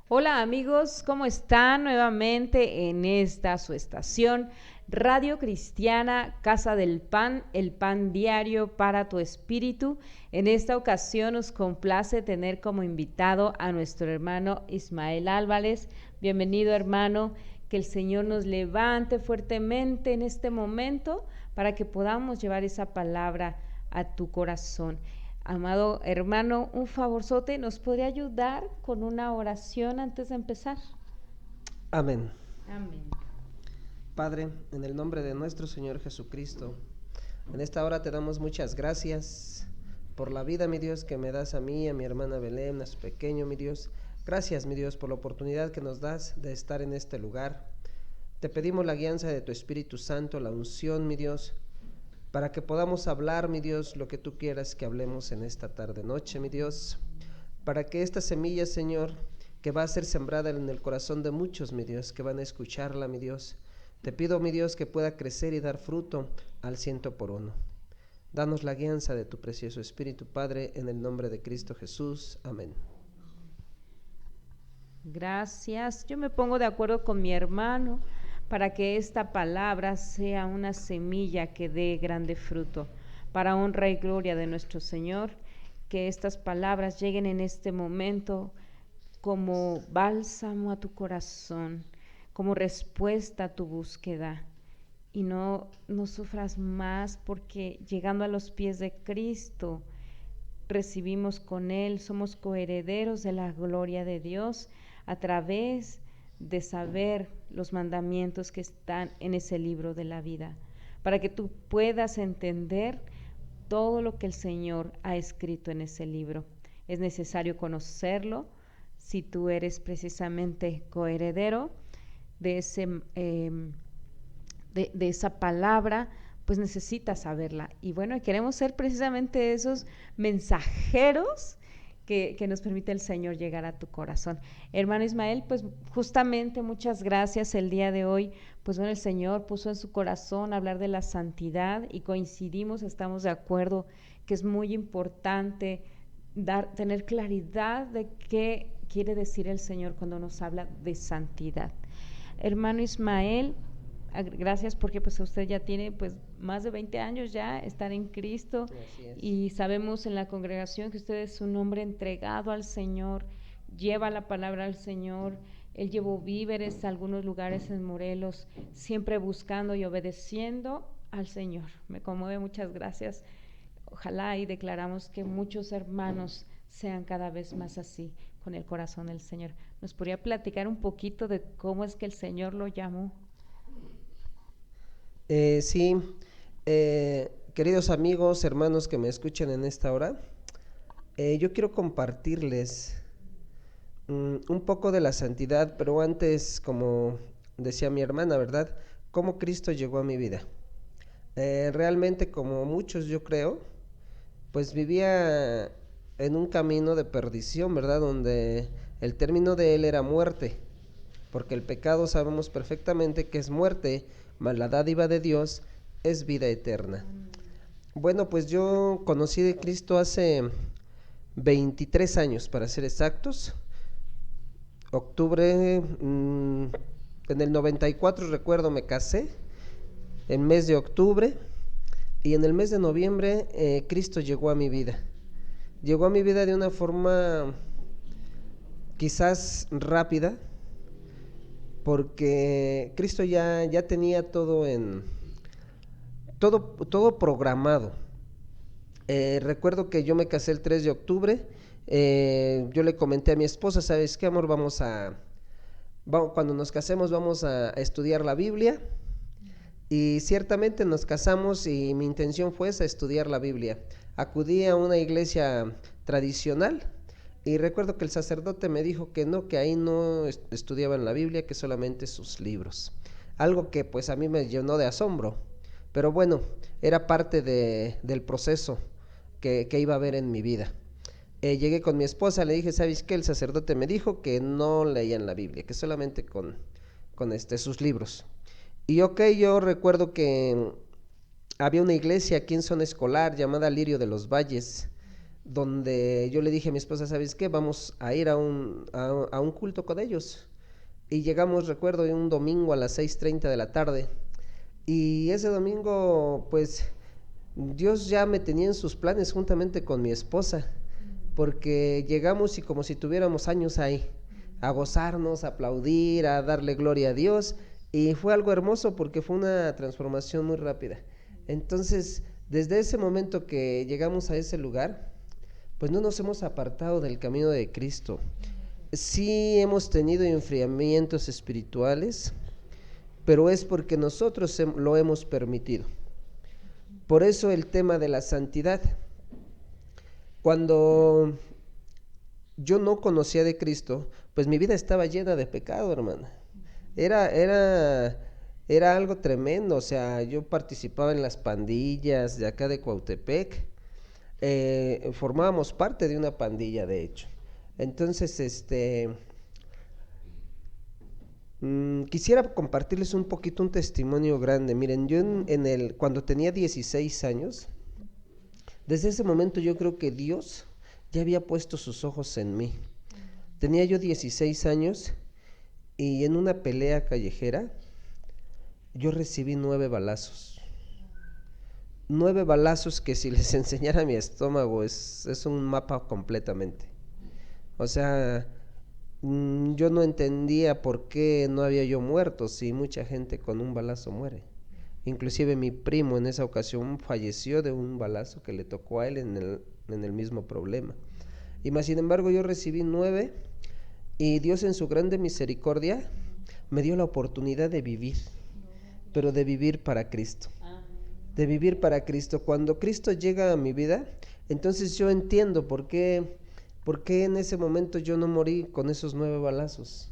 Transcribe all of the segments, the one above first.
Hola amigos, ¿cómo están? Nuevamente en esta su estación Radio Cristiana Casa del Pan, el pan diario para tu espíritu. En esta ocasión nos complace tener como invitado a nuestro hermano Ismael Álvarez. Bienvenido, hermano, que el Señor nos levante fuertemente en este momento para que podamos llevar esa palabra a tu corazón. Amado hermano, un favorzote, ¿nos podría ayudar con una oración antes de empezar? Amén. Amén. Padre, en el nombre de nuestro Señor Jesucristo, en esta hora te damos muchas gracias por la vida, mi Dios, que me das a mí, a mi hermana Belén, a su pequeño, mi Dios. Gracias, mi Dios, por la oportunidad que nos das de estar en este lugar. Te pedimos la guianza de tu Espíritu Santo, la unción, mi Dios, para que podamos hablar, mi Dios, lo que tú quieras que hablemos en esta tarde noche, mi Dios, para que esta semilla, Señor, que va a ser sembrada en el corazón de muchos, mi Dios, que van a escucharla, mi Dios, te pido, mi Dios, que pueda crecer y dar fruto al 100 por 1. Danos la guianza de tu precioso Espíritu, Padre, en el nombre de Cristo Jesús. Amén. Gracias. Yo me pongo de acuerdo con mi hermano para que esta palabra sea una semilla que dé grande fruto, para honra y gloria de nuestro Señor, que estas palabras lleguen en este momento como bálsamo a tu corazón, como respuesta a tu búsqueda. Y no sufras más, porque llegando a los pies de Cristo recibimos con Él, somos coherederos de la gloria de Dios a través de saber los mandamientos que están en ese libro de la vida, para que tú puedas entender todo lo que el Señor ha escrito en ese libro. Es necesario conocerlo si tú eres precisamente coheredero de esa palabra, pues necesitas saberla. Y bueno, queremos ser precisamente esos mensajeros que nos permite el Señor llegar a tu corazón. Hermano Ismael, pues justamente muchas gracias el día de hoy. Pues bueno, el Señor puso en su corazón hablar de la santidad y coincidimos, estamos de acuerdo que es muy importante tener claridad de qué quiere decir el Señor cuando nos habla de santidad. Hermano Ismael, gracias porque pues usted ya tiene pues más de 20 años ya estar en Cristo y sabemos en la congregación que usted es un hombre entregado al Señor, lleva la palabra al Señor. Él llevó víveres a algunos lugares en Morelos, siempre buscando y obedeciendo al Señor. Me conmueve, muchas gracias. Ojalá y declaramos que muchos hermanos sean cada vez más así, con el corazón del Señor. ¿Nos podría platicar un poquito de cómo es que el Señor lo llamó? Sí, queridos amigos, hermanos que me escuchan en esta hora, yo quiero compartirles un poco de la santidad, pero antes, como decía mi hermana, ¿verdad? Cómo Cristo llegó a mi vida. Realmente, como muchos yo creo, pues vivía en un camino de perdición, ¿verdad? Donde el término de él era muerte, porque el pecado sabemos perfectamente que es muerte, mas la dádiva de Dios es vida eterna. Bueno, pues yo conocí de Cristo hace 23 años, para ser exactos. Octubre, en el 94 recuerdo me casé, en mes de octubre, y en el mes de noviembre Cristo llegó a mi vida. Llegó a mi vida de una forma quizás rápida, porque Cristo ya tenía todo programado. Recuerdo que yo me casé el 3 de octubre. Yo le comenté a mi esposa, ¿sabes qué, amor? Cuando nos casemos vamos a estudiar la Biblia. Y ciertamente nos casamos y mi intención fue esa, estudiar la Biblia. Acudí a una iglesia tradicional y recuerdo que el sacerdote me dijo que no, que ahí no estudiaban la Biblia, que solamente sus libros. Algo que pues a mí me llenó de asombro, pero bueno, era parte del proceso que iba a haber en mi vida. Llegué con mi esposa, le dije, ¿sabes qué? El sacerdote me dijo que no leían la Biblia, que solamente con sus libros. Y yo recuerdo que había una iglesia aquí en zona escolar llamada Lirio de los Valles, donde yo le dije a mi esposa, ¿sabes qué? Vamos a ir a un culto con ellos. Y llegamos, recuerdo, un domingo a las 6:30 de la tarde. Y ese domingo, pues, Dios ya me tenía en sus planes juntamente con mi esposa, porque llegamos y como si tuviéramos años ahí, a gozarnos, a aplaudir, a darle gloria a Dios, y fue algo hermoso porque fue una transformación muy rápida. Entonces, desde ese momento que llegamos a ese lugar, pues no nos hemos apartado del camino de Cristo. Sí hemos tenido enfriamientos espirituales, pero es porque nosotros lo hemos permitido. Por eso el tema de la santidad. Cuando yo no conocía de Cristo, pues mi vida estaba llena de pecado, hermana. Era algo tremendo. O sea, yo participaba en las pandillas de acá de Cuautepec. Formábamos parte de una pandilla, de hecho. Entonces, quisiera compartirles un poquito un testimonio grande. Miren, yo cuando tenía 16 años, desde ese momento yo creo que Dios ya había puesto sus ojos en mí. Tenía yo 16 años y en una pelea callejera yo recibí 9 balazos. 9 balazos que si les enseñara mi estómago es un mapa completamente. O sea, yo no entendía por qué no había yo muerto si mucha gente con un balazo muere. Inclusive mi primo en esa ocasión falleció de un balazo que le tocó a él en el mismo problema. Y más sin embargo yo recibí 9 y Dios en su grande misericordia me dio la oportunidad de vivir, pero de vivir para Cristo. De vivir para Cristo. Cuando Cristo llega a mi vida, entonces yo entiendo por qué en ese momento yo no morí con esos 9 balazos.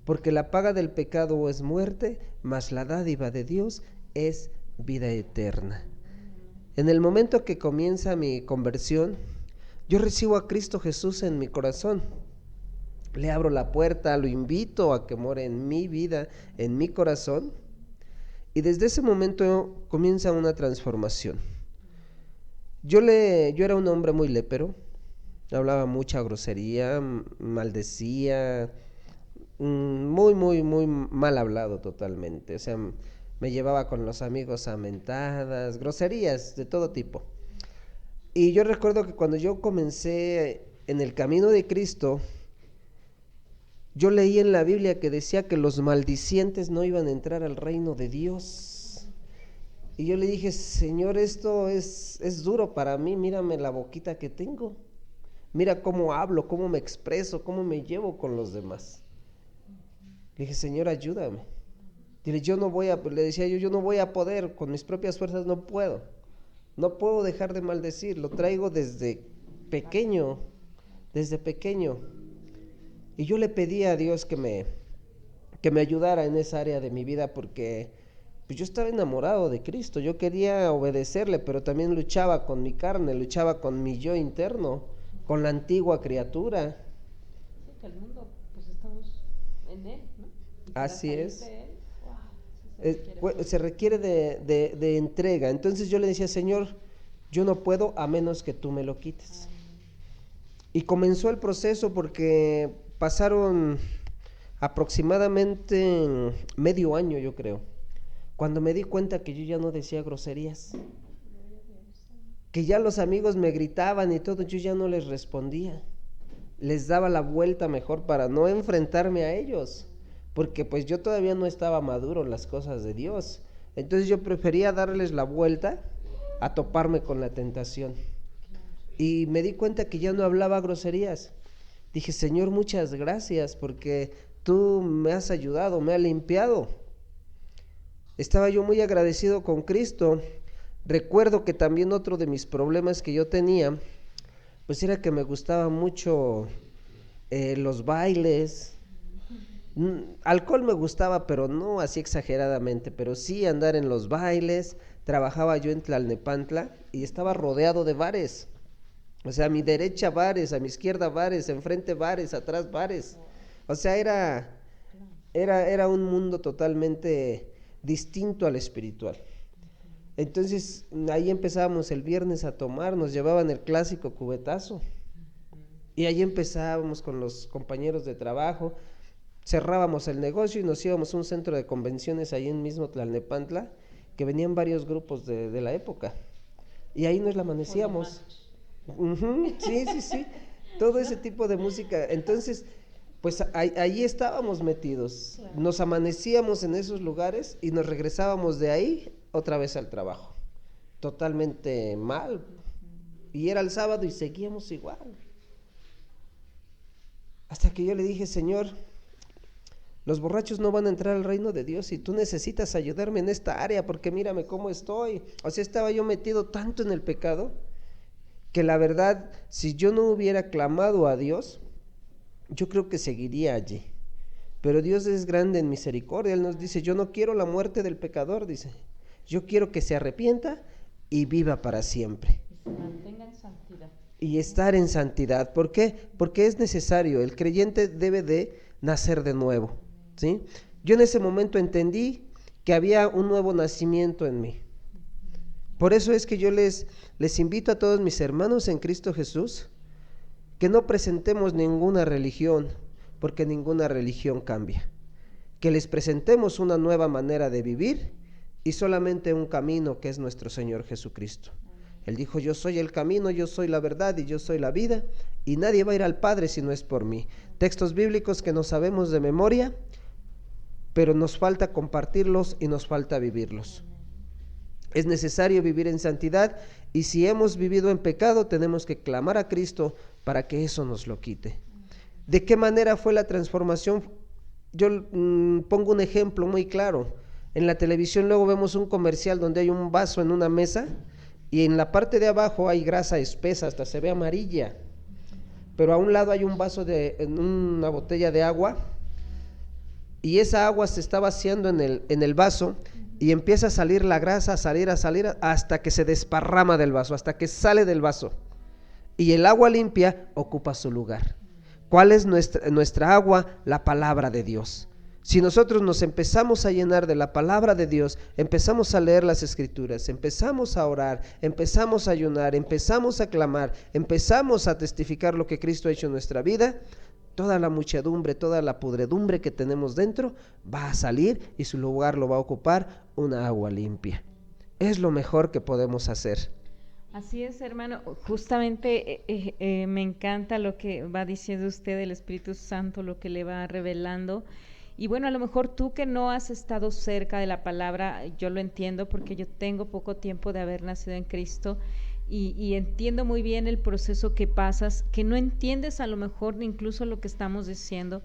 Porque la paga del pecado es muerte, mas la dádiva de Dios es vida eterna. En el momento que comienza mi conversión, yo recibo a Cristo Jesús en mi corazón. Le abro la puerta, lo invito a que more en mi vida, en mi corazón. Y desde ese momento comienza una transformación. Yo era un hombre muy lépero, hablaba mucha grosería, maldecía, muy, muy, muy mal hablado totalmente. O sea, me llevaba con los amigos a mentadas, groserías de todo tipo. Y yo recuerdo que cuando yo comencé en el camino de Cristo, yo leí en la Biblia que decía que los maldicientes no iban a entrar al reino de Dios. Y yo le dije, Señor, esto es duro para mí, mírame la boquita que tengo. Mira cómo hablo, cómo me expreso, cómo me llevo con los demás. Le dije, Señor, ayúdame. Dile, le decía yo no voy a poder, con mis propias fuerzas no puedo. No puedo dejar de maldecir, lo traigo desde pequeño. Y yo le pedí a Dios que me ayudara en esa área de mi vida porque pues yo estaba enamorado de Cristo, yo quería obedecerle, pero también luchaba con mi carne, luchaba con mi yo interno, con la antigua criatura. Sí, que el mundo, pues estamos en él, ¿no? Así es. Él, wow, se requiere de entrega. Entonces yo le decía, Señor, yo no puedo a menos que tú me lo quites. Y comenzó el proceso porque pasaron aproximadamente medio año, yo creo, cuando me di cuenta que yo ya no decía groserías, que ya los amigos me gritaban y todo, yo ya no les respondía, les daba la vuelta mejor para no enfrentarme a ellos, porque pues yo todavía no estaba maduro en las cosas de Dios. Entonces yo prefería darles la vuelta a toparme con la tentación. Y me di cuenta que ya no hablaba groserías. Dije, Señor, muchas gracias porque tú me has ayudado, me has limpiado. Estaba yo muy agradecido con Cristo. Recuerdo que también otro de mis problemas que yo tenía, pues era que me gustaba mucho los bailes. Alcohol me gustaba, pero no así exageradamente, pero sí andar en los bailes. Trabajaba yo en Tlalnepantla y estaba rodeado de bares. O sea, a mi derecha bares, a mi izquierda bares, enfrente bares, atrás bares. O sea, era un mundo totalmente distinto al espiritual. Entonces ahí empezábamos el viernes a tomar, nos llevaban el clásico cubetazo y ahí empezábamos con los compañeros de trabajo, cerrábamos el negocio y nos íbamos a un centro de convenciones ahí en mismo Tlalnepantla, que venían varios grupos de la época y ahí nos la amanecíamos. Sí, sí, sí, todo ese tipo de música. Entonces, pues ahí estábamos metidos, claro. Nos amanecíamos en esos lugares y nos regresábamos de ahí otra vez al trabajo, totalmente mal. Y era el sábado y seguíamos igual. Hasta que yo le dije, Señor, los borrachos no van a entrar al reino de Dios y tú necesitas ayudarme en esta área porque mírame cómo estoy. O sea, estaba yo metido tanto en el pecado que la verdad, si yo no hubiera clamado a Dios, yo creo que seguiría allí. Pero Dios es grande en misericordia. Él nos dice, yo no quiero la muerte del pecador, dice. Yo quiero que se arrepienta y viva para siempre. Que se mantenga en santidad. Y estar en santidad. ¿Por qué? Porque es necesario. El creyente debe de nacer de nuevo, ¿sí? Yo en ese momento entendí que había un nuevo nacimiento en mí. Por eso es que yo les invito a todos mis hermanos en Cristo Jesús que no presentemos ninguna religión, porque ninguna religión cambia. Que les presentemos una nueva manera de vivir y solamente un camino que es nuestro Señor Jesucristo. Él dijo, yo soy el camino, yo soy la verdad y yo soy la vida, y nadie va a ir al Padre si no es por mí. Textos bíblicos que no sabemos de memoria, pero nos falta compartirlos y nos falta vivirlos. Es necesario vivir en santidad y si hemos vivido en pecado tenemos que clamar a Cristo para que eso nos lo quite. ¿De qué manera fue la transformación? Yo pongo un ejemplo muy claro. En la televisión luego vemos un comercial donde hay un vaso en una mesa y en la parte de abajo hay grasa espesa, hasta se ve amarilla. Pero a un lado hay un vaso en una botella de agua y esa agua se está vaciando en el vaso y empieza a salir la grasa, a salir hasta que se desparrama del vaso, hasta que sale del vaso. Y el agua limpia ocupa su lugar. ¿Cuál es nuestra agua? La palabra de Dios. Si nosotros nos empezamos a llenar de la palabra de Dios, empezamos a leer las Escrituras, empezamos a orar, empezamos a ayunar, empezamos a clamar, empezamos a testificar lo que Cristo ha hecho en nuestra vida, toda la muchedumbre, toda la pudredumbre que tenemos dentro va a salir y su lugar lo va a ocupar una agua limpia. Es lo mejor que podemos hacer. Así es, hermano. Justamente me encanta lo que va diciendo usted, el Espíritu Santo, lo que le va revelando. Y bueno, a lo mejor tú que no has estado cerca de la palabra, yo lo entiendo porque yo tengo poco tiempo de haber nacido en Cristo y entiendo muy bien el proceso que pasas, que no entiendes a lo mejor incluso lo que estamos diciendo.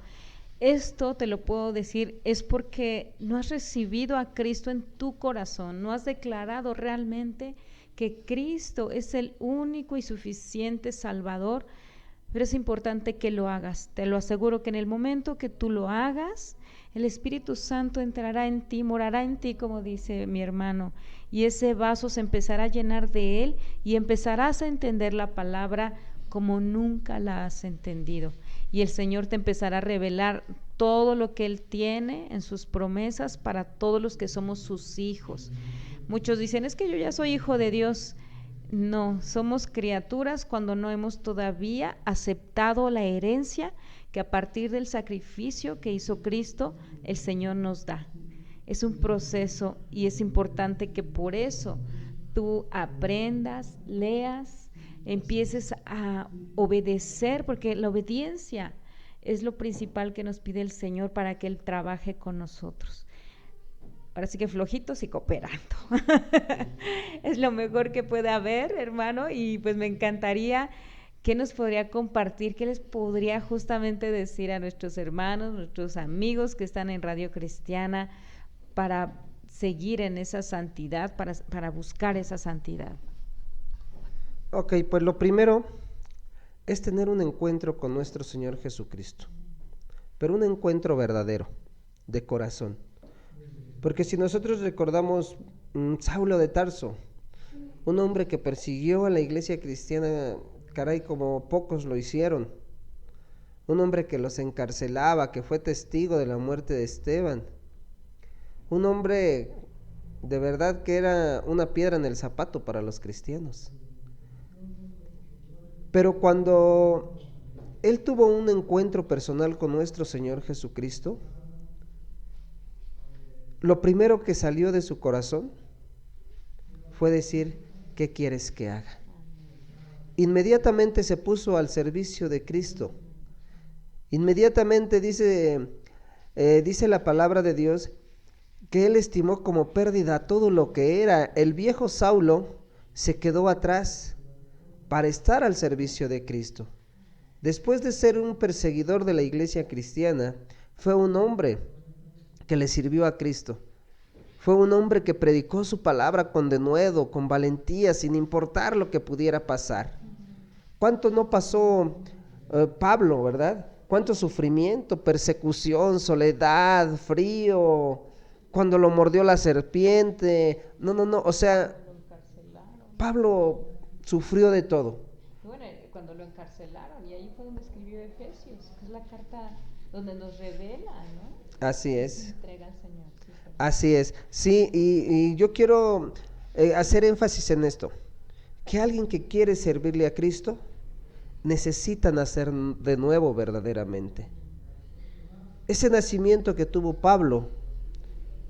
Esto te lo puedo decir, es porque no has recibido a Cristo en tu corazón, no has declarado realmente que Cristo es el único y suficiente Salvador, pero es importante que lo hagas. Te lo aseguro que en el momento que tú lo hagas, el Espíritu Santo entrará en ti, morará en ti, como dice mi hermano, y ese vaso se empezará a llenar de él y empezarás a entender la palabra como nunca la has entendido. Y el Señor te empezará a revelar todo lo que Él tiene en sus promesas para todos los que somos sus hijos. Muchos dicen, es que yo ya soy hijo de Dios. No, somos criaturas cuando no hemos todavía aceptado la herencia que a partir del sacrificio que hizo Cristo, el Señor nos da. Es un proceso y es importante que por eso tú aprendas, leas, empieces a obedecer, porque la obediencia es lo principal que nos pide el Señor para que Él trabaje con nosotros. Ahora sí que flojitos y cooperando. Es lo mejor que puede haber, hermano, y pues me encantaría, ¿qué nos podría compartir? ¿Qué les podría justamente decir a nuestros hermanos, nuestros amigos que están en Radio Cristiana para seguir en esa santidad, para buscar esa santidad? Ok, pues lo primero es tener un encuentro con nuestro Señor Jesucristo, pero un encuentro verdadero, de corazón. Porque si nosotros recordamos Saulo de Tarso, un hombre que persiguió a la iglesia cristiana, caray, como pocos lo hicieron, un hombre que los encarcelaba, que fue testigo de la muerte de Esteban, un hombre De verdad que era una piedra en el zapato para los cristianos. Pero cuando él tuvo un encuentro personal con nuestro Señor Jesucristo, lo primero que salió de su corazón fue decir: ¿qué quieres que haga? Inmediatamente se puso al servicio de Cristo. Inmediatamente dice la palabra de Dios que él estimó como pérdida todo lo que era. El viejo Saulo se quedó atrás para estar al servicio de Cristo. Después de ser un perseguidor de la iglesia cristiana, fue un hombre que le sirvió a Cristo. Fue un hombre que predicó su palabra con denuedo, con valentía, sin importar lo que pudiera pasar. ¿Cuánto no pasó Pablo, verdad? Cuánto sufrimiento, persecución, soledad, frío, cuando lo mordió la serpiente. No, o sea, Pablo sufrió de todo. Bueno, cuando lo encarcelaron, y ahí fue donde escribió Efesios, que es la carta donde nos revela, ¿no? Así es. Entrega al Señor. Sí, así es. Sí, y yo quiero hacer énfasis en esto, que alguien que quiere servirle a Cristo necesita nacer de nuevo verdaderamente. Ese nacimiento que tuvo Pablo,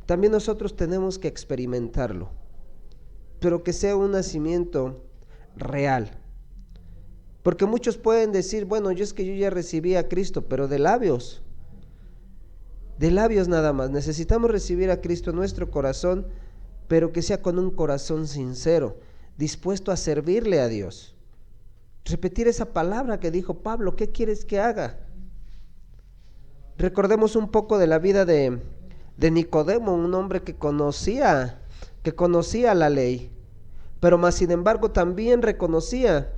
también nosotros tenemos que experimentarlo, pero que sea un nacimiento real. Porque muchos pueden decir: bueno, yo ya recibí a Cristo, pero de labios nada más. Necesitamos recibir a Cristo en nuestro corazón, pero que sea con un corazón sincero, dispuesto a servirle a Dios. Repetir esa palabra que dijo Pablo: ¿qué quieres que haga? Recordemos un poco de la vida de Nicodemo, un hombre que conocía la ley, pero más sin embargo también reconocía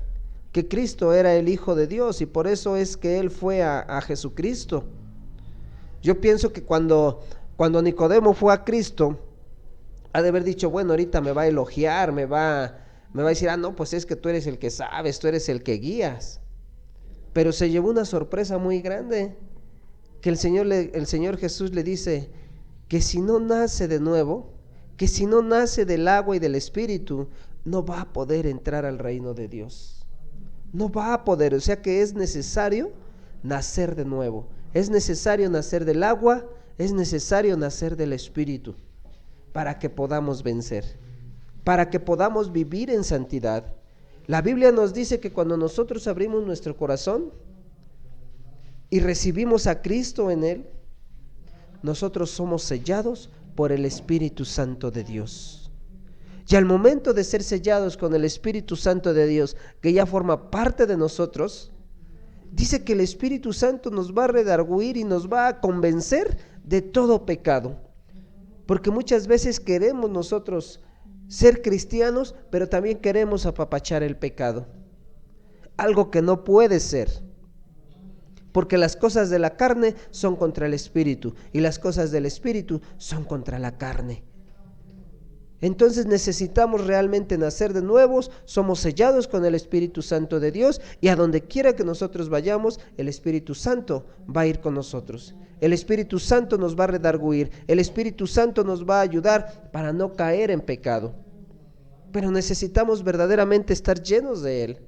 que Cristo era el Hijo de Dios, y por eso es que él fue a Jesucristo. Yo pienso que cuando Nicodemo fue a Cristo, ha de haber dicho: bueno, ahorita me va a elogiar, me va a decir: no, pues es que tú eres el que sabes, tú eres el que guías. Pero se llevó una sorpresa muy grande, que el Señor Jesús le dice que si no nace de nuevo, que si no nace del agua y del Espíritu, no va a poder entrar al reino de Dios. No va a poder. O sea que es necesario nacer de nuevo. Es necesario nacer del agua, es necesario nacer del Espíritu, para que podamos vencer, para que podamos vivir en santidad. La Biblia nos dice que cuando nosotros abrimos nuestro corazón y recibimos a Cristo en él, nosotros somos sellados por el Espíritu Santo de Dios. Y al momento de ser sellados con el Espíritu Santo de Dios, que ya forma parte de nosotros, dice que el Espíritu Santo nos va a redarguir y nos va a convencer de todo pecado. Porque muchas veces queremos nosotros ser cristianos, pero también queremos apapachar el pecado. Algo que no puede ser. Porque las cosas de la carne son contra el Espíritu, y las cosas del Espíritu son contra la carne. Entonces necesitamos realmente nacer de nuevos, somos sellados con el Espíritu Santo de Dios, y a donde quiera que nosotros vayamos, el Espíritu Santo va a ir con nosotros. El Espíritu Santo nos va a redarguir, el Espíritu Santo nos va a ayudar para no caer en pecado. Pero necesitamos verdaderamente estar llenos de Él,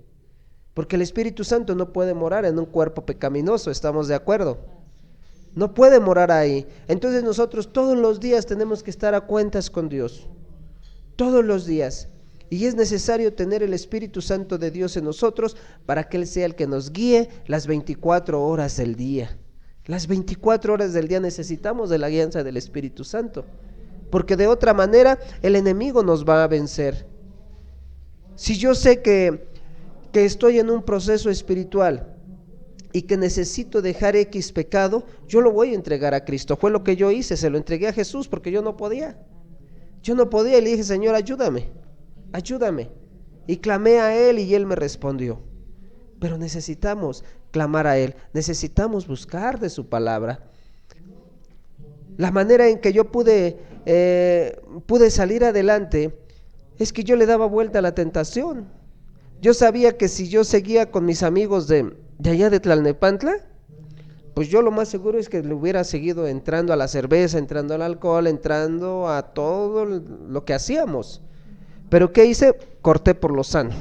porque el Espíritu Santo no puede morar en un cuerpo pecaminoso, ¿estamos de acuerdo? No puede morar ahí. Entonces nosotros todos los días tenemos que estar a cuentas con Dios. Todos los días. Y es necesario tener el Espíritu Santo de Dios en nosotros para que Él sea el que nos guíe las 24 horas del día. Las 24 horas del día necesitamos de la guianza del Espíritu Santo, porque de otra manera el enemigo nos va a vencer. Si yo sé que estoy en un proceso espiritual y que necesito dejar X pecado, yo lo voy a entregar a Cristo. Fue lo que yo hice, se lo entregué a Jesús porque yo no podía y le dije: Señor, ayúdame. Y clamé a Él y Él me respondió. Pero necesitamos clamar a Él, necesitamos buscar de su palabra. La manera en que yo pude salir adelante es que yo le daba vuelta a la tentación. Yo sabía que si yo seguía con mis amigos de allá de Tlalnepantla, pues yo lo más seguro es que le hubiera seguido entrando a la cerveza, entrando al alcohol, entrando a todo lo que hacíamos. Pero ¿qué hice? Corté por lo sano.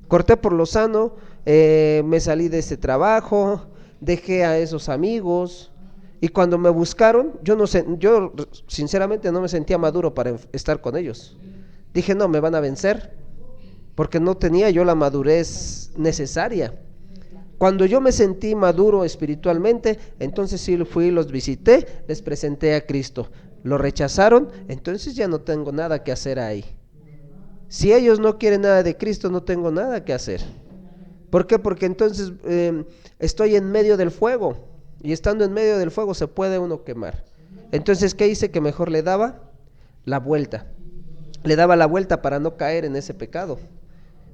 Corté por lo sano, me salí de ese trabajo, dejé a esos amigos, y cuando me buscaron, yo sinceramente no me sentía maduro para estar con ellos. Dije, no, me van a vencer, porque no tenía yo la madurez necesaria. Cuando yo me sentí maduro espiritualmente, entonces sí fui, los visité, les presenté a Cristo. Lo rechazaron, entonces ya no tengo nada que hacer ahí. Si ellos no quieren nada de Cristo, no tengo nada que hacer. ¿Por qué? Porque entonces estoy en medio del fuego, y estando en medio del fuego se puede uno quemar. Entonces, ¿qué hice? Que mejor le daba la vuelta. Le daba la vuelta para no caer en ese pecado.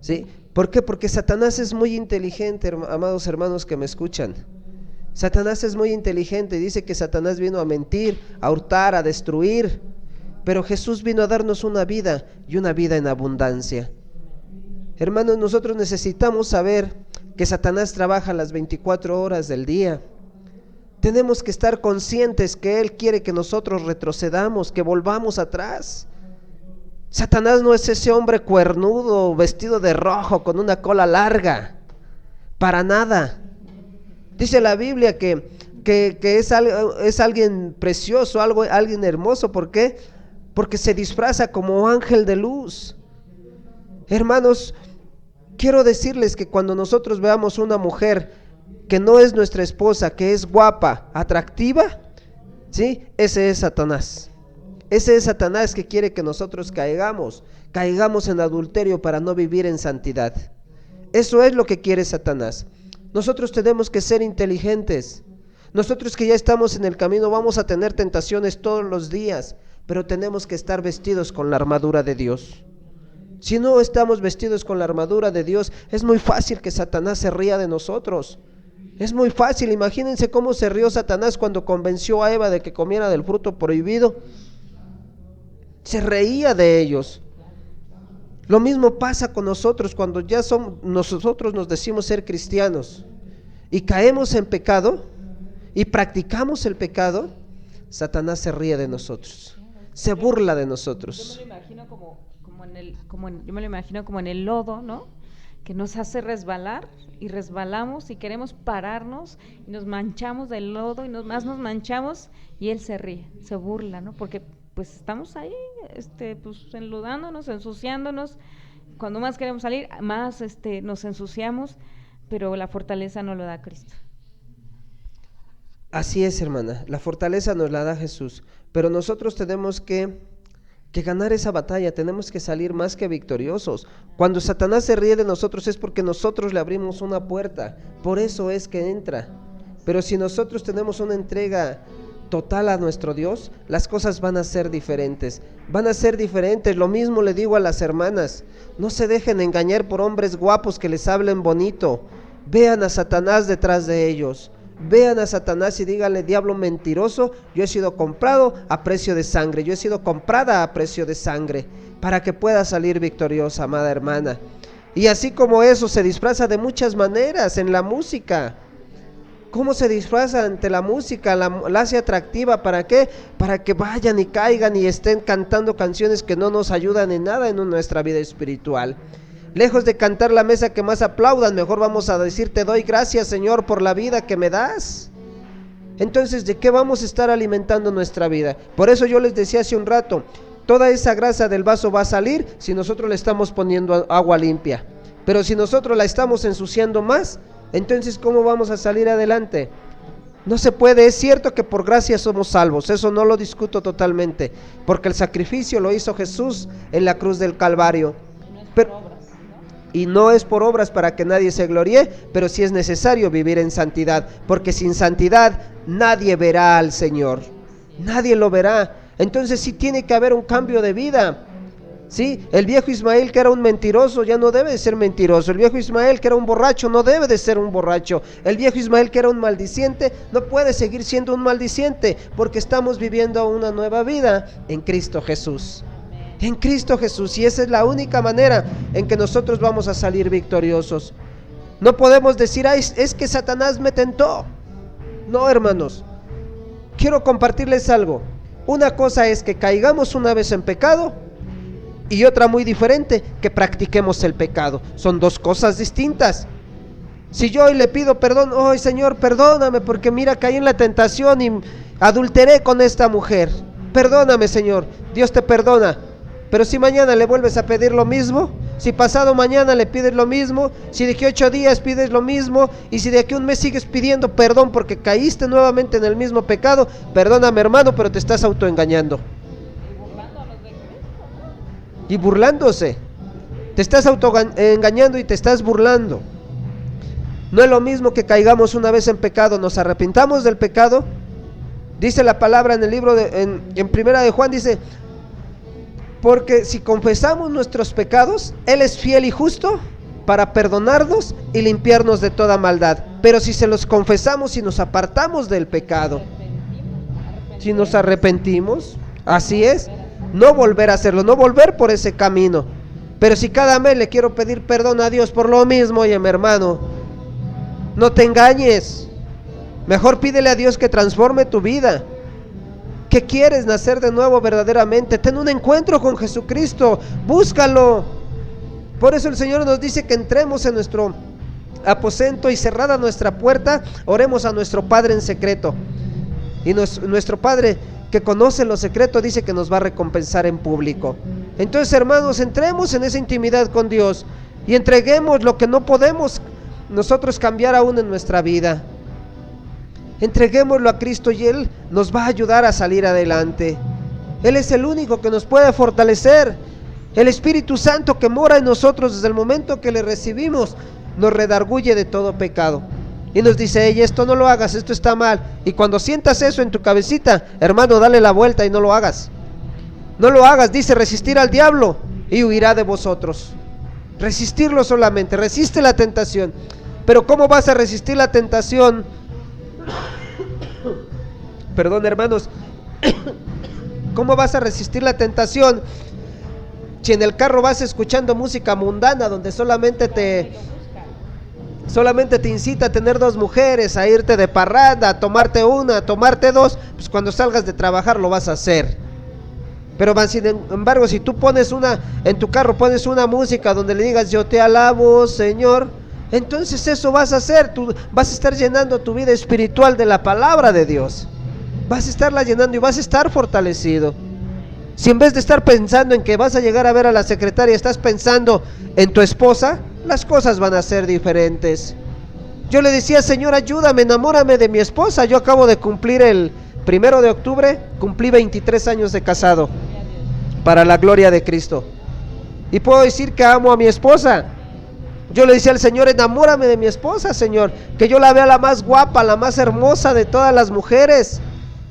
¿Sí? ¿Por qué? Porque Satanás es muy inteligente, amados hermanos que me escuchan. Satanás es muy inteligente. Dice que Satanás vino a mentir, a hurtar, a destruir. Pero Jesús vino a darnos una vida, y una vida en abundancia. Hermanos, nosotros necesitamos saber que Satanás trabaja las 24 horas del día. Tenemos que estar conscientes que Él quiere que nosotros retrocedamos, que volvamos atrás. Satanás no es ese hombre cuernudo, vestido de rojo, con una cola larga, para nada. Dice la Biblia que es alguien precioso, alguien hermoso. ¿Por qué? Porque se disfraza como ángel de luz. Hermanos, quiero decirles que cuando nosotros veamos una mujer que no es nuestra esposa, que es guapa, atractiva, ¿sí? Ese es Satanás. Ese es Satanás que quiere que nosotros caigamos en adulterio para no vivir en santidad. Eso es lo que quiere Satanás. Nosotros tenemos que ser inteligentes. Nosotros que ya estamos en el camino vamos a tener tentaciones todos los días, pero tenemos que estar vestidos con la armadura de Dios. Si no estamos vestidos con la armadura de Dios, es muy fácil que Satanás se ría de nosotros. Es muy fácil. Imagínense cómo se rió Satanás cuando convenció a Eva de que comiera del fruto prohibido. Se reía de ellos. Lo mismo pasa con nosotros cuando nosotros nos decimos ser cristianos y caemos en pecado y practicamos el pecado. Satanás se ríe de nosotros, se burla de nosotros. Yo me lo imagino yo me lo imagino como en el lodo, ¿no? Que nos hace resbalar y resbalamos y queremos pararnos y nos manchamos del lodo y más nos manchamos y él se ríe, se burla, ¿no? Porque pues estamos ahí, pues enlodándonos, ensuciándonos. Cuando más queremos salir, más nos ensuciamos, pero la fortaleza no lo da Cristo. Así es, hermana, la fortaleza nos la da Jesús, pero nosotros tenemos que ganar esa batalla, tenemos que salir más que victoriosos. Cuando Satanás se ríe de nosotros es porque nosotros le abrimos una puerta, por eso es que entra. Pero si nosotros tenemos una entrega total a nuestro Dios, las cosas van a ser diferentes. Lo mismo le digo a las hermanas, no se dejen engañar por hombres guapos que les hablen bonito. Vean a Satanás detrás de ellos. Vean a Satanás y díganle: diablo mentiroso, yo he sido comprado a precio de sangre, yo he sido comprada a precio de sangre, para que pueda salir victoriosa, amada hermana. Y así como eso se disfraza de muchas maneras en la música. ¿Cómo se disfraza ante la música? La hace atractiva, ¿para qué? Para que vayan y caigan y estén cantando canciones que no nos ayudan en nada en nuestra vida espiritual. Lejos de cantar la mesa que más aplaudan, mejor vamos a decir: te doy gracias, Señor, por la vida que me das. Entonces, ¿de qué vamos a estar alimentando nuestra vida? Por eso yo les decía hace un rato, toda esa grasa del vaso va a salir si nosotros le estamos poniendo agua limpia. Pero si nosotros la estamos ensuciando más, entonces ¿cómo vamos a salir adelante? No se puede. Es cierto que por gracia somos salvos, eso no lo discuto totalmente, porque el sacrificio lo hizo Jesús en la cruz del Calvario. Y no es por obras para que nadie se gloríe, pero sí es necesario vivir en santidad, porque sin santidad nadie verá al Señor, nadie lo verá. Entonces sí tiene que haber un cambio de vida. ¿Sí? El viejo Ismael, que era un mentiroso, ya no debe de ser mentiroso. El viejo Ismael, que era un borracho, no debe de ser un borracho. El viejo Ismael, que era un maldiciente, no puede seguir siendo un maldiciente, porque estamos viviendo una nueva vida en Cristo Jesús. En Cristo Jesús, y esa es la única manera en que nosotros vamos a salir victoriosos. No podemos decir: es que Satanás me tentó. No, hermanos, quiero compartirles algo. Una cosa es que caigamos una vez en pecado y otra muy diferente, que practiquemos el pecado. Son dos cosas distintas. Si yo hoy le pido perdón, hoy Señor, perdóname porque mira, caí en la tentación y adulteré con esta mujer. Perdóname, Señor. Dios te perdona. Pero si mañana le vuelves a pedir lo mismo, si pasado mañana le pides lo mismo, si de aquí 8 días pides lo mismo, y si de aquí un mes sigues pidiendo perdón porque caíste nuevamente en el mismo pecado, perdóname, hermano, pero te estás autoengañando. Y burlándose. Te estás autoengañando y te estás burlando. No es lo mismo que caigamos una vez en pecado, nos arrepintamos del pecado. Dice la palabra en el libro en primera de Juan, dice: porque si confesamos nuestros pecados, Él es fiel y justo para perdonarnos y limpiarnos de toda maldad. Pero si se los confesamos y nos apartamos del pecado, si nos arrepentimos, así es, no volver a hacerlo, no volver por ese camino. Pero si cada mes le quiero pedir perdón a Dios por lo mismo, oye, mi hermano, no te engañes. Mejor pídele a Dios que transforme tu vida. ¿Qué quieres? Nacer de nuevo verdaderamente. Ten un encuentro con Jesucristo. Búscalo. Por eso el Señor nos dice que entremos en nuestro aposento y cerrada nuestra puerta, oremos a nuestro Padre en secreto. Y nuestro Padre que conoce lo secreto dice que nos va a recompensar en público. Entonces, hermanos, entremos en esa intimidad con Dios y entreguemos lo que no podemos nosotros cambiar aún en nuestra vida. Entreguémoslo a Cristo y Él nos va a ayudar a salir adelante. Él es el único que nos puede fortalecer. El Espíritu Santo que mora en nosotros desde el momento que le recibimos nos redarguye de todo pecado y nos dice: hey, esto no lo hagas, esto está mal. Y cuando sientas eso en tu cabecita, hermano, dale la vuelta y no lo hagas. No lo hagas. Dice: resistir al diablo y huirá de vosotros. Resistirlo solamente. Resiste la tentación. Pero ¿cómo vas a resistir la tentación? Perdón, hermanos. ¿Cómo vas a resistir la tentación si en el carro vas escuchando música mundana donde solamente te incita a tener 2 mujeres, a irte de parranda, a tomarte una, a tomarte 2? Pues cuando salgas de trabajar lo vas a hacer. Pero sin embargo, si tú pones en tu carro pones una música donde le digas: yo te alabo, Señor, entonces eso vas a hacer. Tú vas a estar llenando tu vida espiritual de la palabra de Dios. Vas a estarla llenando y vas a estar fortalecido. Si en vez de estar pensando en que vas a llegar a ver a la secretaria, estás pensando en tu esposa, las cosas van a ser diferentes. Yo le decía: Señor, ayúdame, enamórame de mi esposa. Yo acabo de cumplir el 1 de octubre, cumplí 23 años de casado, para la gloria de Cristo. Y puedo decir que amo a mi esposa. Yo le decía al Señor: enamórame de mi esposa, Señor, que yo la vea la más guapa, la más hermosa de todas las mujeres.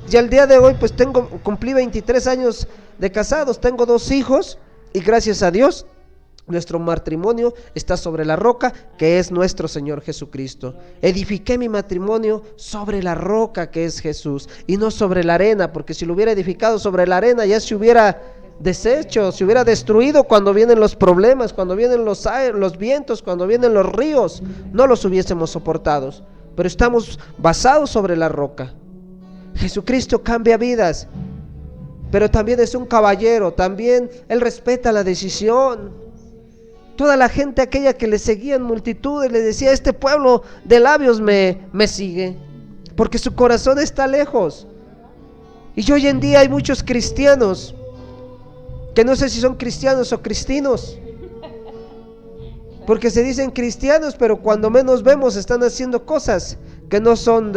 Y al día de hoy pues cumplí 23 años de casados, tengo 2 hijos y gracias a Dios nuestro matrimonio está sobre la roca que es nuestro Señor Jesucristo. Edifiqué mi matrimonio sobre la roca que es Jesús y no sobre la arena, porque si lo hubiera edificado sobre la arena ya se hubiera deshecho, se hubiera destruido cuando vienen los problemas, cuando vienen los vientos, cuando vienen los ríos, no los hubiésemos soportado. Pero estamos basados sobre la roca. Jesucristo cambia vidas, pero también es un caballero, también Él respeta la decisión. Toda la gente aquella que le seguía en multitudes le decía: este pueblo de labios me sigue, porque su corazón está lejos. Y hoy en día hay muchos cristianos que no sé si son cristianos o cristinos, porque se dicen cristianos, pero cuando menos vemos están haciendo cosas que no son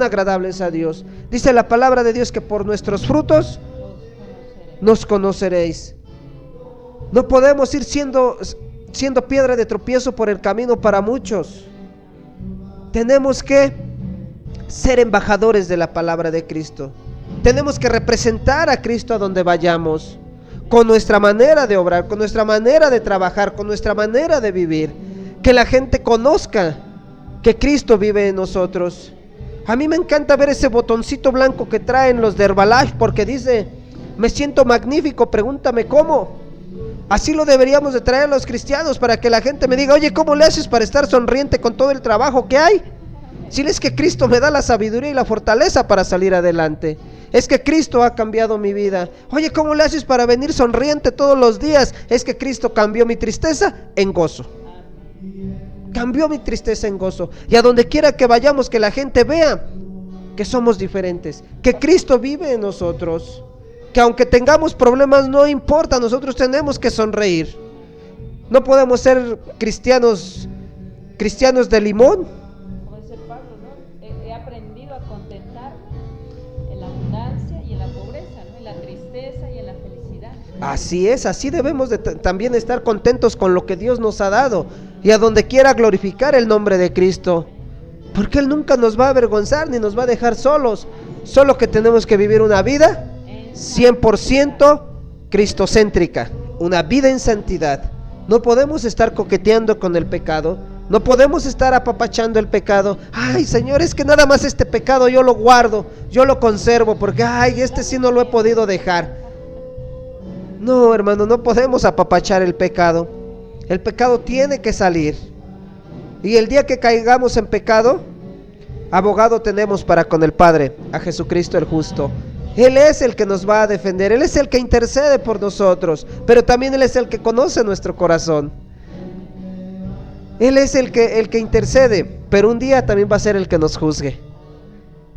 agradables a Dios. Dice la palabra de Dios que por nuestros frutos nos conoceréis. No podemos ir siendo piedra de tropiezo por el camino para muchos. Tenemos que ser embajadores de la palabra de Cristo. Tenemos que representar a Cristo a donde vayamos, con nuestra manera de obrar, con nuestra manera de trabajar, con nuestra manera de vivir. Que la gente conozca que Cristo vive en nosotros. A mí me encanta ver ese botoncito blanco que traen los de Herbalife, porque dice: me siento magnífico, pregúntame cómo. Así lo deberíamos de traer a los cristianos, para que la gente me diga: oye, ¿cómo le haces para estar sonriente con todo el trabajo que hay? Si es que Cristo me da la sabiduría y la fortaleza para salir adelante. Es que Cristo ha cambiado mi vida. Oye, ¿cómo le haces para venir sonriente todos los días? Es que Cristo cambió mi tristeza en gozo. Cambió mi tristeza en gozo. Y a donde quiera que vayamos, que la gente vea que somos diferentes, que Cristo vive en nosotros, que aunque tengamos problemas no importa, nosotros tenemos que sonreír. No podemos ser cristianos de limón. Como dice Pablo, ¿no? He aprendido a contentarme en la abundancia y en la pobreza, ¿no? En la tristeza y en la felicidad. Así es, así debemos de también estar contentos con lo que Dios nos ha dado, y a donde quiera glorificar el nombre de Cristo, porque Él nunca nos va a avergonzar ni nos va a dejar solos. Solo que tenemos que vivir una vida 100% cristocéntrica, una vida en santidad. No podemos estar coqueteando con el pecado, no podemos estar apapachando el pecado. Ay, Señor, es que nada más este pecado yo lo guardo, yo lo conservo, porque ay, este sí no lo he podido dejar. No, hermano, no podemos apapachar el pecado. El pecado tiene que salir. Y el día que caigamos en pecado, abogado tenemos para con el Padre, a Jesucristo el justo. Él es el que nos va a defender, Él es el que intercede por nosotros, pero también Él es el que conoce nuestro corazón. Él es el que intercede, pero un día también va a ser el que nos juzgue.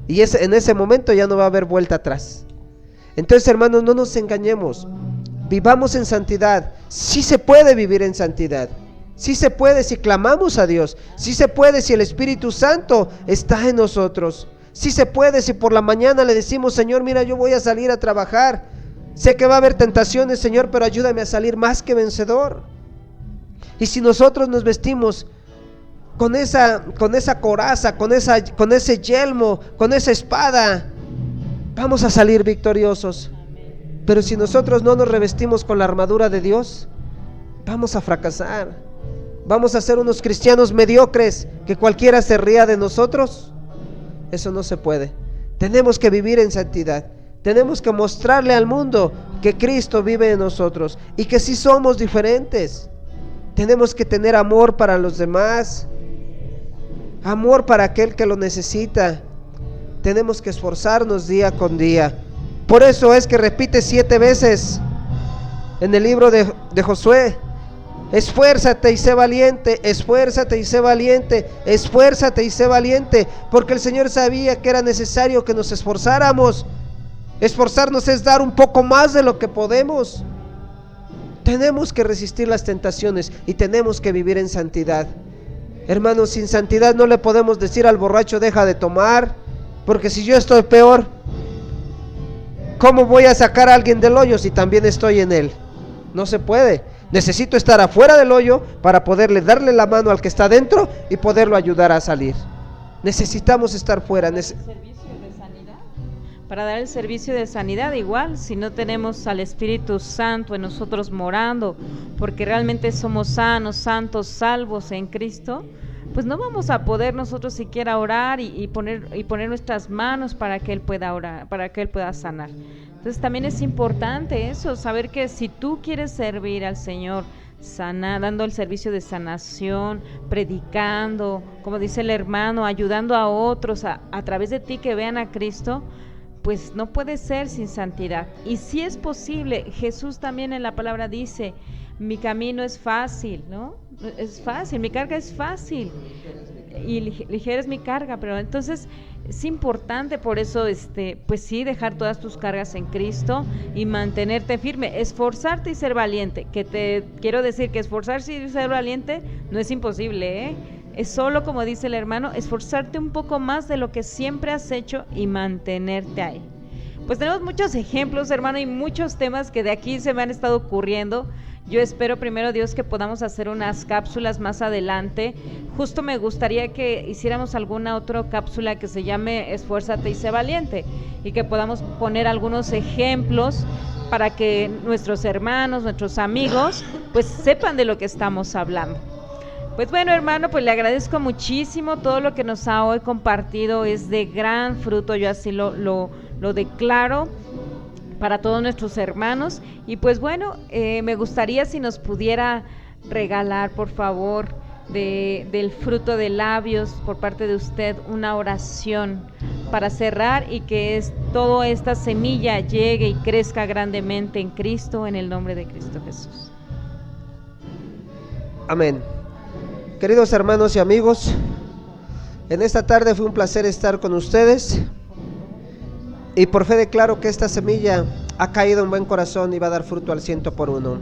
Y en ese momento ya no va a haber vuelta atrás. Entonces, hermanos, no nos engañemos. Vivamos en santidad. Sí se puede vivir en santidad. Sí se puede si clamamos a Dios. Sí se puede si el Espíritu Santo está en nosotros. Sí se puede si por la mañana le decimos: Señor, mira, yo voy a salir a trabajar. Sé que va a haber tentaciones, Señor, pero ayúdame a salir más que vencedor. Y si nosotros nos vestimos con esa coraza, con ese yelmo, con esa espada, vamos a salir victoriosos. Pero si nosotros no nos revestimos con la armadura de Dios, vamos a fracasar. Vamos a ser unos cristianos mediocres, que cualquiera se ría de nosotros. Eso no se puede. Tenemos que vivir en santidad. Tenemos que mostrarle al mundo que Cristo vive en nosotros y que sí somos diferentes. Tenemos que tener amor para los demás, amor para aquel que lo necesita. Tenemos que esforzarnos día con día. Por eso es que repite 7 veces en el libro de Josué: esfuérzate y sé valiente, esfuérzate y sé valiente, esfuérzate y sé valiente, porque el Señor sabía que era necesario que nos esforzáramos. Esforzarnos es dar un poco más de lo que podemos. Tenemos que resistir las tentaciones y tenemos que vivir en santidad. Hermanos, sin santidad no le podemos decir al borracho: deja de tomar, porque si yo estoy peor, ¿cómo voy a sacar a alguien del hoyo si también estoy en él? No se puede. Necesito estar afuera del hoyo para poderle darle la mano al que está dentro y poderlo ayudar a salir. Necesitamos estar fuera. Para dar el servicio de sanidad, igual, si no tenemos al Espíritu Santo en nosotros morando, porque realmente somos sanos, santos, salvos en Cristo, pues no vamos a poder nosotros siquiera orar y poner nuestras manos para que Él pueda orar, para que Él pueda sanar. Entonces también es importante eso, saber que si tú quieres servir al Señor, dando el servicio de sanación, predicando, como dice el hermano, ayudando a otros a través de ti que vean a Cristo, pues no puede ser sin santidad. Y si es posible, Jesús también en la palabra dice: mi camino es fácil, ¿no? Es fácil, mi carga es fácil y ligera es mi carga. Pero entonces es importante, por eso pues sí, dejar todas tus cargas en Cristo y mantenerte firme, esforzarte y ser valiente. Que te quiero decir que esforzarse y ser valiente no es imposible, ¿eh? Es solo, como dice el hermano, esforzarte un poco más de lo que siempre has hecho y mantenerte ahí. Pues tenemos muchos ejemplos, hermano, y muchos temas que de aquí se me han estado ocurriendo. Yo espero, primero Dios, que podamos hacer unas cápsulas más adelante. Justo me gustaría que hiciéramos alguna otra cápsula que se llame Esfuérzate y sé valiente, y que podamos poner algunos ejemplos para que nuestros hermanos, nuestros amigos, pues sepan de lo que estamos hablando. Pues bueno, hermano, pues le agradezco muchísimo. Todo lo que nos ha hoy compartido es de gran fruto, yo así lo declaro para todos nuestros hermanos. Y pues bueno, me gustaría si nos pudiera regalar, por favor, del fruto de labios por parte de usted, una oración para cerrar y que toda esta semilla llegue y crezca grandemente en Cristo, en el nombre de Cristo Jesús. Amén. Queridos hermanos y amigos, en esta tarde fue un placer estar con ustedes y por fe declaro que esta semilla ha caído en buen corazón y va a dar fruto al 100%.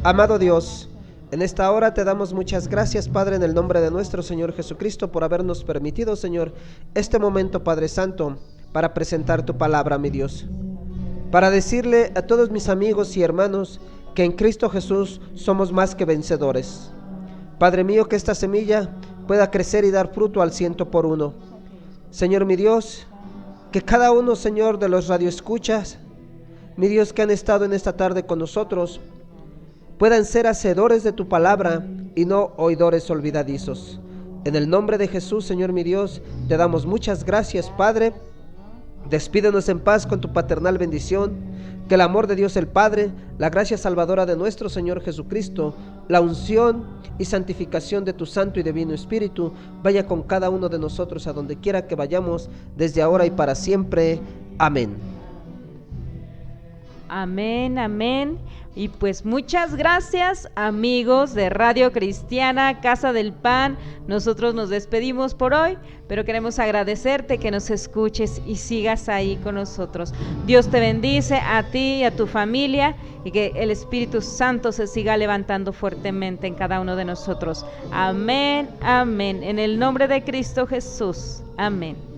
Amado Dios, en esta hora te damos muchas gracias, Padre, en el nombre de nuestro Señor Jesucristo, por habernos permitido, Señor, este momento, Padre Santo, para presentar tu palabra, mi Dios. Para decirle a todos mis amigos y hermanos que en Cristo Jesús somos más que vencedores. Padre mío, que esta semilla pueda crecer y dar fruto al 100%. Señor, mi Dios, que cada uno, Señor, de los radioescuchas, mi Dios, que han estado en esta tarde con nosotros, puedan ser hacedores de tu palabra y no oidores olvidadizos. En el nombre de Jesús, Señor mi Dios, te damos muchas gracias, Padre. Despídenos en paz con tu paternal bendición. Que el amor de Dios el Padre, la gracia salvadora de nuestro Señor Jesucristo, la unción y santificación de tu Santo y Divino Espíritu vaya con cada uno de nosotros a donde quiera que vayamos, desde ahora y para siempre. Amén. Amén, amén. Y pues muchas gracias, amigos de Radio Cristiana Casa del Pan. Nosotros nos despedimos por hoy, pero queremos agradecerte que nos escuches y sigas ahí con nosotros. Dios te bendice a ti y a tu familia, y que el Espíritu Santo se siga levantando fuertemente en cada uno de nosotros. Amén, amén. En el nombre de Cristo Jesús. Amén.